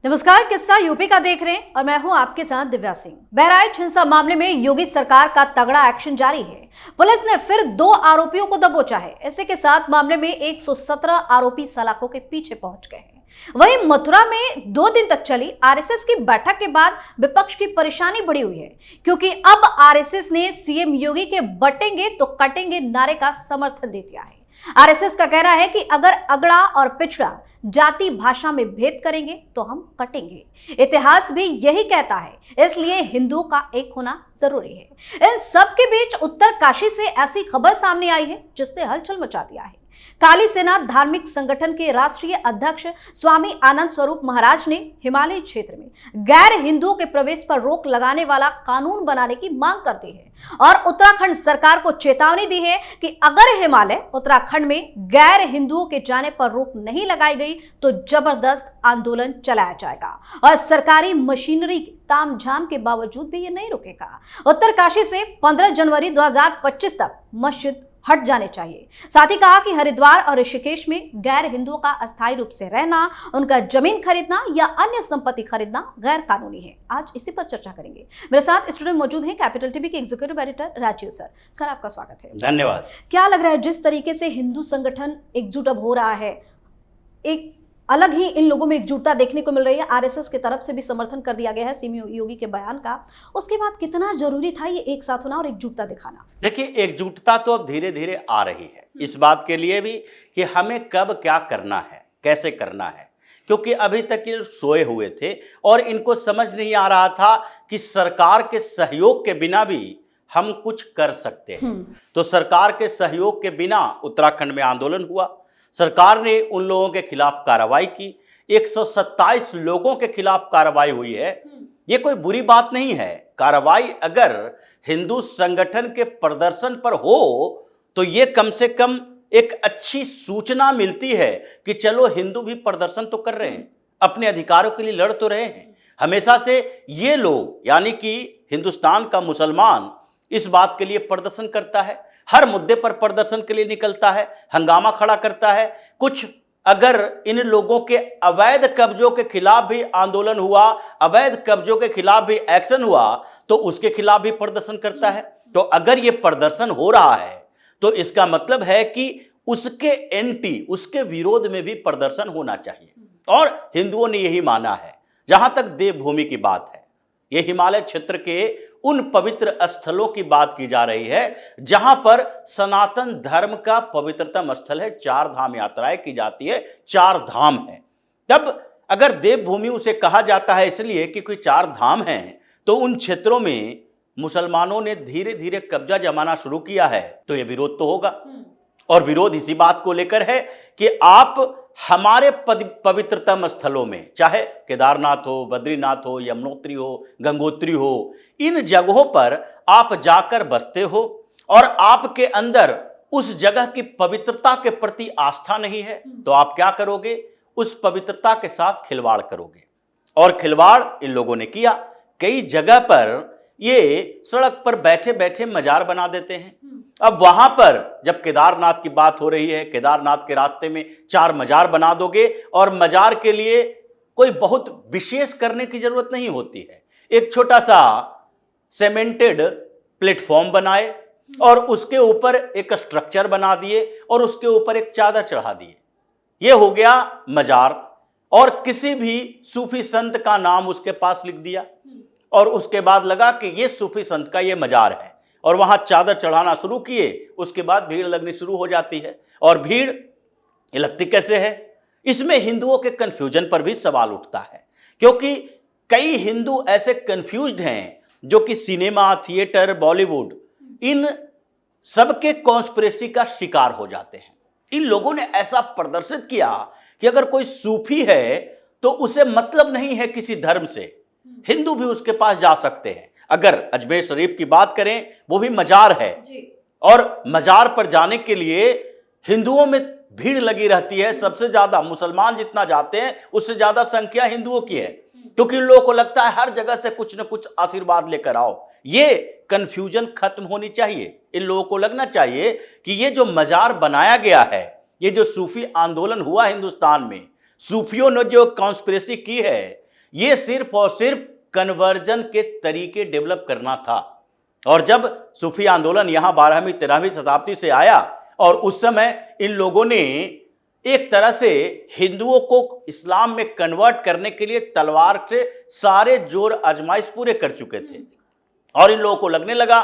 नमस्कार, किस्सा यूपी का देख रहे हैं और मैं हूं आपके साथ दिव्या सिंह। बहराइच हिंसा मामले में योगी सरकार का तगड़ा एक्शन जारी है। पुलिस ने फिर 2 आरोपियों को दबोचा है। इसी के साथ मामले में 117 आरोपी सलाखों के पीछे पहुंच गए हैं। वहीं मथुरा में 2 दिन तक चली आरएसएस की बैठक के बाद विपक्ष की परेशानी बढ़ी हुई है, क्योंकि अब आरएसएस ने सीएम योगी के बटेंगे तो कटेंगे नारे का समर्थन दे दिया है। आरएसएस का कहना है कि अगर अगड़ा और पिछड़ा जाति भाषा में भेद करेंगे तो हम कटेंगे। इतिहास भी यही कहता है, इसलिए हिंदुओं का एक होना जरूरी है। इन सब के बीच उत्तरकाशी से ऐसी खबर सामने आई है जिसने हलचल मचा दिया है। काली सेना धार्मिक संगठन के राष्ट्रीय अध्यक्ष स्वामी आनंद स्वरूप महाराज ने हिमालय क्षेत्र में गैर हिंदुओं के प्रवेश पर रोक लगाने वाला कानून बनाने की मांग करते हैं और उत्तराखंड सरकार को चेतावनी दी है कि अगर हिमालय उत्तराखंड में गैर हिंदुओं के जाने पर रोक नहीं लगाई गई तो जबरदस्त आंदोलन चलाया जाएगा और सरकारी मशीनरी तामझाम के बावजूद भी ये नहीं रुकेगा। उत्तरकाशी से 15 जनवरी 2025 तक मस्जिद हट जाने चाहिए। साथ ही कहा कि हरिद्वार और ऋषिकेश में गैर हिंदुओं का अस्थायी रूप से रहना, उनका जमीन खरीदना या अन्य संपत्ति खरीदना गैर कानूनी है। आज इसी पर चर्चा करेंगे। मेरे साथ स्टूडियो में मौजूद हैं कैपिटल टीवी के executive editor Rajeev sir. Sir, आपका स्वागत है। धन्यवाद। क्या लग रहा है, जिस तरीके से हिंदू संगठन एकजुट अब हो रहा है, एक अलग ही इन लोगों में एकजुटता देखने को मिल रही है। आरएसएस की तरफ से भी समर्थन कर दिया गया है सीएम योगी के बयान का। उसके बाद कितना जरूरी था ये एक साथ होना और एकजुटता दिखाना? देखिए, एकजुटता तो अब धीरे धीरे आ रही है इस बात के लिए भी कि हमें कब क्या करना है, कैसे करना है, क्योंकि अभी तक ये सोए हुए थे और इनको समझ नहीं आ रहा था कि सरकार के सहयोग के बिना भी हम कुछ कर सकते हैं। तो सरकार के सहयोग के बिना उत्तराखंड में आंदोलन हुआ। सरकार ने उन लोगों के खिलाफ कार्रवाई की। 127 लोगों के खिलाफ कार्रवाई हुई है। ये कोई बुरी बात नहीं है। कार्रवाई अगर हिंदू संगठन के प्रदर्शन पर हो तो ये कम से कम एक अच्छी सूचना मिलती है कि चलो हिंदू भी प्रदर्शन तो कर रहे हैं, अपने अधिकारों के लिए लड़ तो रहे हैं। हमेशा से ये लोग यानी कि हिंदुस्तान का मुसलमान इस बात के लिए प्रदर्शन करता है, हर मुद्दे पर प्रदर्शन के लिए निकलता है, हंगामा खड़ा करता है। कुछ अगर इन लोगों के अवैध कब्जों के खिलाफ भी आंदोलन हुआ, अवैध कब्जों के खिलाफ भी एक्शन हुआ तो उसके खिलाफ भी प्रदर्शन करता है। तो अगर ये प्रदर्शन हो रहा है तो इसका मतलब है कि उसके एंटी, उसके विरोध में भी प्रदर्शन होना चाहिए और हिंदुओं ने यही माना है। जहां तक देवभूमि की बात है, ये हिमालय क्षेत्र के उन पवित्र स्थलों की बात की जा रही है जहां पर सनातन धर्म का पवित्रतम स्थल है। 4 धाम यात्राएं की जाती है, 4 धाम है। तब अगर देवभूमि उसे कहा जाता है इसलिए कि कोई 4 धाम हैं, तो उन क्षेत्रों में मुसलमानों ने धीरे धीरे कब्जा जमाना शुरू किया है तो यह विरोध तो होगा। और विरोध इसी बात को लेकर है कि आप हमारे पवित्रतम स्थलों में, चाहे केदारनाथ हो, बद्रीनाथ हो, यमुनोत्री हो, गंगोत्री हो, इन जगहों पर आप जाकर बसते हो और आपके अंदर उस जगह की पवित्रता के प्रति आस्था नहीं है तो आप क्या करोगे? उस पवित्रता के साथ खिलवाड़ करोगे। और खिलवाड़ इन लोगों ने किया। कई जगह पर ये सड़क पर बैठे बैठे मजार बना देते हैं। अब वहां पर जब केदारनाथ की बात हो रही है, केदारनाथ के रास्ते में 4 मजार बना दोगे और मजार के लिए कोई बहुत विशेष करने की जरूरत नहीं होती है। एक छोटा सा सीमेंटेड प्लेटफॉर्म बनाए और उसके ऊपर एक स्ट्रक्चर बना दिए और उसके ऊपर एक चादर चढ़ा दिए। यह हो गया मजार। और किसी भी सूफी संत का नाम उसके पास लिख दिया और उसके बाद लगा कि यह सूफी संत का यह मजार है और वहां चादर चढ़ाना शुरू किए। उसके बाद भीड़ लगनी शुरू हो जाती है। और भीड़ ये लगती कैसे है? इसमें हिंदुओं के कंफ्यूजन पर भी सवाल उठता है, क्योंकि कई हिंदू ऐसे कंफ्यूज्ड हैं जो कि सिनेमा, थिएटर, बॉलीवुड, इन सबके कॉन्स्पिरेसी का शिकार हो जाते हैं। इन लोगों ने ऐसा प्रदर्शित किया कि अगर कोई सूफी है तो उसे मतलब नहीं है किसी धर्म से, हिंदू भी उसके पास जा सकते हैं। अगर अजमेर शरीफ की बात करें, वो भी मजार है और मजार पर जाने के लिए हिंदुओं में भीड़ लगी रहती है। सबसे ज्यादा मुसलमान जितना जाते हैं उससे ज्यादा संख्या हिंदुओं की है, क्योंकि इन लोगों को लगता है हर जगह से कुछ न कुछ आशीर्वाद लेकर आओ। ये कंफ्यूजन खत्म होनी चाहिए। इन लोगों को लगना चाहिए कि ये जो मजार बनाया गया है, ये जो सूफी आंदोलन हुआ हिंदुस्तान में, सूफियों ने जो कॉन्स्पिरेसी की है, ये सिर्फ और सिर्फ कन्वर्जन के तरीके डेवलप करना था। और जब सूफी आंदोलन यहाँ 12वीं 13वीं शताब्दी से आया और उस समय इन लोगों ने एक तरह से हिंदुओं को इस्लाम में कन्वर्ट करने के लिए तलवार से सारे जोर आजमाइश पूरे कर चुके थे। और इन लोगों को लगने लगा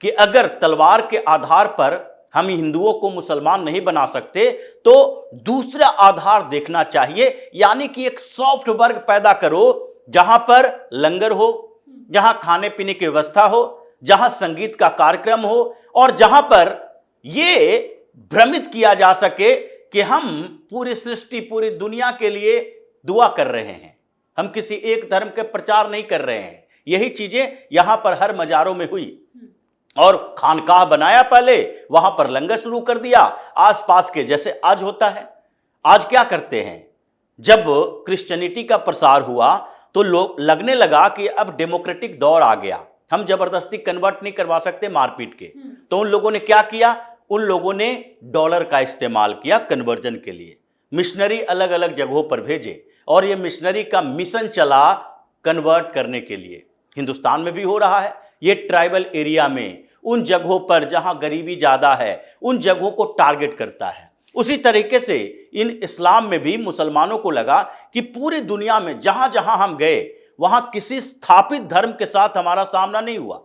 कि अगर तलवार के आधार पर हम हिंदुओं को मुसलमान नहीं बना सकते तो दूसरा आधार देखना चाहिए, यानी कि एक सॉफ्ट वर्ग पैदा करो जहां पर लंगर हो, जहां खाने पीने की व्यवस्था हो, जहां संगीत का कार्यक्रम हो और जहां पर यह भ्रमित किया जा सके कि हम पूरी सृष्टि पूरी दुनिया के लिए दुआ कर रहे हैं, हम किसी एक धर्म के प्रचार नहीं कर रहे हैं। यही चीजें यहां पर हर मजारों में हुई और खानकाह बनाया, पहले वहां पर लंगर शुरू कर दिया आसपास के, जैसे आज होता है। आज क्या करते हैं, जब क्रिश्चियनिटी का प्रसार हुआ तो लोग लगने लगा कि अब डेमोक्रेटिक दौर आ गया, हम जबरदस्ती कन्वर्ट नहीं करवा सकते मारपीट के। तो उन लोगों ने क्या किया, उन लोगों ने डॉलर का इस्तेमाल किया कन्वर्जन के लिए, मिशनरी अलग अलग जगहों पर भेजे और यह मिशनरी का मिशन चला कन्वर्ट करने के लिए। हिंदुस्तान में भी हो रहा है, ये ट्राइबल एरिया में उन जगहों पर जहां गरीबी ज्यादा है उन जगहों को टारगेट करता है। उसी तरीके से इन इस्लाम में भी मुसलमानों को लगा कि पूरी दुनिया में जहां जहां हम गए वहां किसी स्थापित धर्म के साथ हमारा सामना नहीं हुआ,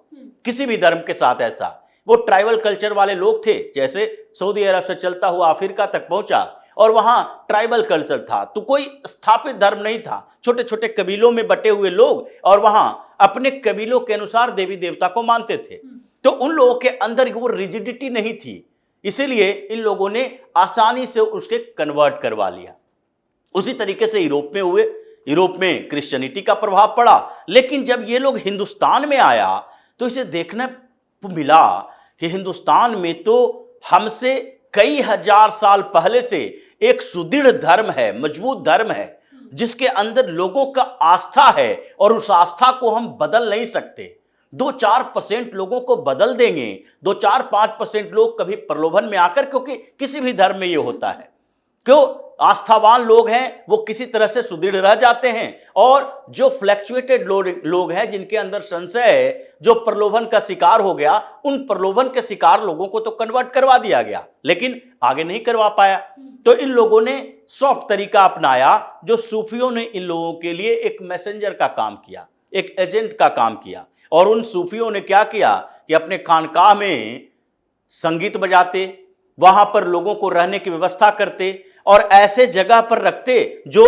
किसी भी धर्म के साथ ऐसा। वो ट्राइबल कल्चर वाले लोग थे, जैसे सऊदी अरब से चलता हुआ अफ्रीका तक पहुंचा और वहां ट्राइबल कल्चर था, तो कोई स्थापित धर्म नहीं था, छोटे छोटे कबीलों में बटे हुए लोग और वहां अपने कबीलों के अनुसार देवी देवता को मानते थे। तो उन लोगों के अंदर वो रिजिडिटी नहीं थी, इसीलिए इन लोगों ने आसानी से उसके कन्वर्ट करवा लिया। उसी तरीके से यूरोप में हुए, यूरोप में क्रिश्चियनिटी का प्रभाव पड़ा, लेकिन जब ये लोग हिंदुस्तान में आया तो इसे देखने को मिला कि हिंदुस्तान में तो हमसे कई हजार साल पहले से एक सुदृढ़ धर्म है, मजबूत धर्म है, जिसके अंदर लोगों का आस्था है और उस आस्था को हम बदल नहीं सकते। 2-4% लोगों को बदल देंगे, 2-4-5% लोग कभी प्रलोभन में आकर, क्योंकि किसी भी धर्म में ये होता है, क्यों आस्थावान लोग हैं वो किसी तरह से सुदृढ़ रह जाते हैं और जो फ्लैक्चुएटेड लोग हैं जिनके अंदर संशय है, जो प्रलोभन का शिकार हो गया, उन प्रलोभन के शिकार लोगों को तो कन्वर्ट करवा दिया गया लेकिन आगे नहीं करवा पाया। तो इन लोगों ने सॉफ्ट तरीका अपनाया, जो सूफियों ने इन लोगों के लिए एक मैसेंजर का काम किया, एक एजेंट का काम किया। और उन सूफियों ने क्या किया कि अपने खानकाह में संगीत बजाते, वहां पर लोगों को रहने की व्यवस्था करते और ऐसे जगह पर रखते जो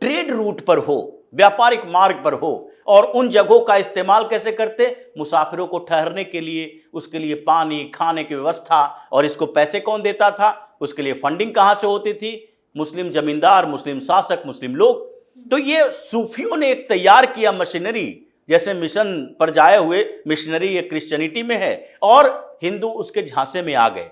ट्रेड रूट पर हो, व्यापारिक मार्ग पर हो। और उन जगहों का इस्तेमाल कैसे करते, मुसाफिरों को ठहरने के लिए, उसके लिए पानी खाने की व्यवस्था। और इसको पैसे कौन देता था, उसके लिए फंडिंग कहां से होती थी, मुस्लिम जमींदार, मुस्लिम शासक, मुस्लिम लोग। तो ये सूफियों ने एक तैयार किया मशीनरी, जैसे मिशन पर जाए हुए मिशनरी ये क्रिश्चियनिटी में है और हिंदू उसके झांसे में आ गए।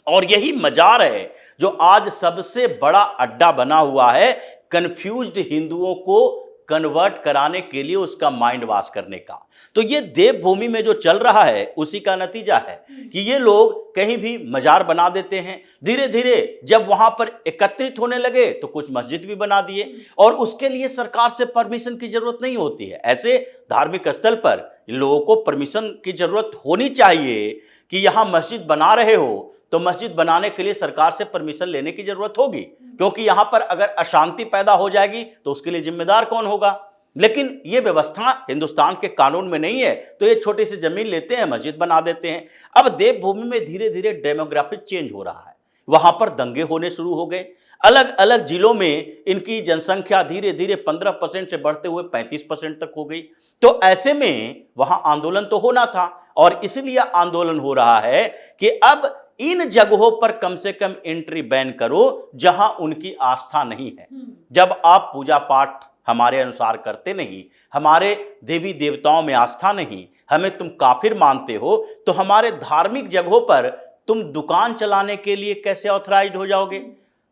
और यही मजार है जो आज सबसे बड़ा अड्डा बना हुआ है कंफ्यूज्ड हिंदुओं को कन्वर्ट कराने के लिए, उसका माइंड वॉश करने का। तो ये देवभूमि में जो चल रहा है उसी का नतीजा है कि ये लोग कहीं भी मजार बना देते हैं। धीरे धीरे जब वहां पर एकत्रित होने लगे तो कुछ मस्जिद भी बना दिए और उसके लिए सरकार से परमिशन की जरूरत नहीं होती है। ऐसे धार्मिक स्थल पर इन लोगों को परमिशन की जरूरत होनी चाहिए कि यहां मस्जिद बना रहे हो तो मस्जिद बनाने के लिए सरकार से परमिशन लेने की जरूरत होगी, क्योंकि यहां पर अगर अशांति पैदा हो जाएगी तो उसके लिए जिम्मेदार कौन होगा। लेकिन यह व्यवस्था हिंदुस्तान के कानून में नहीं है, तो ये छोटी सी जमीन लेते हैं, मस्जिद बना देते हैं। अब देवभूमि में धीरे धीरे डेमोग्राफिक चेंज हो रहा है, वहां पर दंगे होने शुरू हो गए। अलग अलग जिलों में इनकी जनसंख्या धीरे धीरे 15% से बढ़ते हुए 35% तक हो गई। तो ऐसे में वहां आंदोलन तो होना था और इसलिए आंदोलन हो रहा है कि अब इन जगहों पर कम से कम एंट्री बैन करो जहां उनकी आस्था नहीं है। जब आप पूजा पाठ हमारे अनुसार करते नहीं, हमारे देवी देवताओं में आस्था नहीं, हमें तुम काफिर मानते हो, तो हमारे धार्मिक जगहों पर तुम दुकान चलाने के लिए कैसे ऑथराइज्ड हो जाओगे।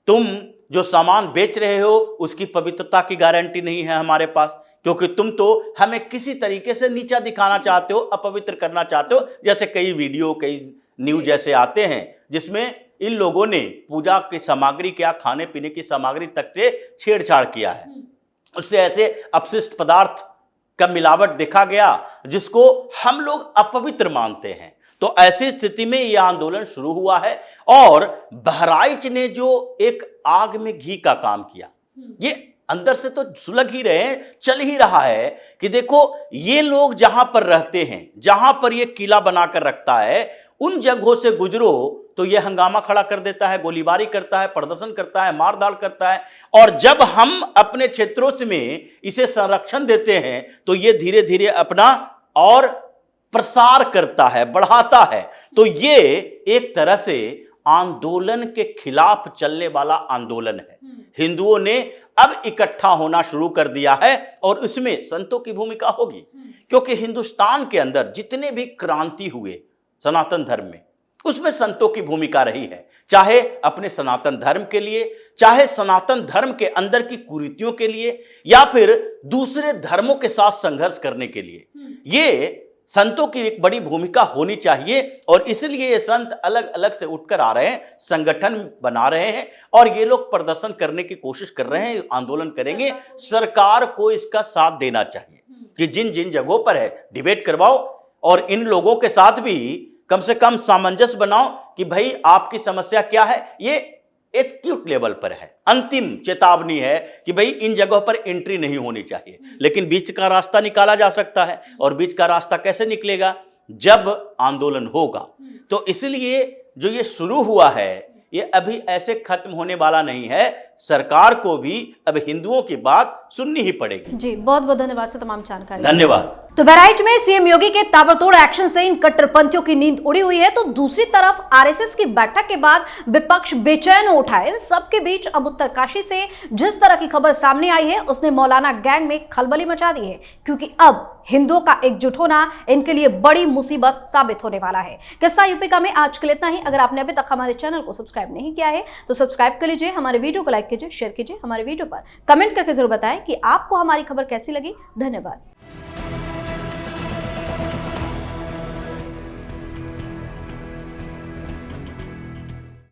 तुम जो सामान बेच रहे हो उसकी पवित्रता की गारंटी नहीं है हमारे पास, क्योंकि तुम तो हमें किसी तरीके से नीचा दिखाना चाहते हो, अपवित्र करना चाहते हो। जैसे कई वीडियो, कई न्यूज जैसे आते हैं जिसमें इन लोगों ने पूजा की सामग्री क्या, खाने पीने की सामग्री तक से छेड़छाड़ किया है। उससे ऐसे अपशिष्ट पदार्थ का मिलावट देखा गया जिसको हम लोग अपवित्र मानते हैं। तो ऐसी स्थिति में यह आंदोलन शुरू हुआ है और बहराइच ने जो एक आग में घी का काम किया, ये अंदर से तो सुलग ही रहे हैं, चल ही रहा है कि देखो ये लोग जहां पर रहते हैं, जहां पर ये किला बनाकर रखता है, उन जगहों से गुजरो तो ये हंगामा खड़ा कर देता है, गोलीबारी करता है, प्रदर्शन करता है, मार धाड़ करता है। और जब हम अपने क्षेत्रों में इसे संरक्षण देते हैं तो ये धीरे धीरे अपना और प्रसार करता है, बढ़ाता है। तो ये एक तरह से आंदोलन के खिलाफ चलने वाला आंदोलन है। हिंदुओं ने अब इकट्ठा होना शुरू कर दिया है और इसमें संतों की भूमिका होगी, क्योंकि हिंदुस्तान के अंदर जितने भी क्रांति हुए सनातन धर्म में, उसमें संतों की भूमिका रही है, चाहे अपने सनातन धर्म के लिए, चाहे सनातन धर्म के अंदर की कुरीतियों के लिए, या फिर दूसरे धर्मों के साथ संघर्ष करने के लिए। ये संतों की एक बड़ी भूमिका होनी चाहिए और इसलिए ये संत अलग अलग से उठकर आ रहे हैं, संगठन बना रहे हैं और ये लोग प्रदर्शन करने की कोशिश कर रहे हैं, आंदोलन करेंगे। सरकार को इसका साथ देना चाहिए कि जिन जिन जगहों पर है डिबेट करवाओ और इन लोगों के साथ भी कम से कम सामंजस्य बनाओ कि भाई आपकी समस्या क्या है। ये एक्यूट लेवल पर है, अंतिम चेतावनी है कि भाई इन जगहों पर एंट्री नहीं होनी चाहिए, लेकिन बीच का रास्ता निकाला जा सकता है। और बीच का रास्ता कैसे निकलेगा? जब आंदोलन होगा। तो इसलिए जो ये शुरू हुआ है ये अभी ऐसे खत्म होने वाला नहीं है। सरकार को भी अब हिंदुओं की बात सुननी ही पड़ेगी। जी, बहुत बहुत धन्यवाद सर तमाम जानकारी। धन्यवाद। तो बहराइच में सीएम योगी के ताबड़तोड़ एक्शन से इन कट्टरपंथियों की नींद उड़ी हुई है, तो दूसरी तरफ आरएसएस की बैठक के बाद विपक्ष बेचैन हो उठा है। इन सबके बीच अब उत्तरकाशी से जिस तरह की खबर सामने आई है उसने मौलाना गैंग में खलबली मचा दी है, क्योंकि अब हिंदुओं का एकजुट होना इनके लिए बड़ी मुसीबत साबित होने वाला है। किस्सा यूपी का में आज के लिए इतना ही। अगर आपने अभी तक हमारे चैनल को सब्सक्राइब नहीं किया है तो सब्सक्राइब कर लीजिए, हमारे वीडियो को लाइक कीजिए, शेयर कीजिए, हमारे वीडियो पर कमेंट करके जरूर बताएं कि आपको हमारी खबर कैसी लगी। धन्यवाद।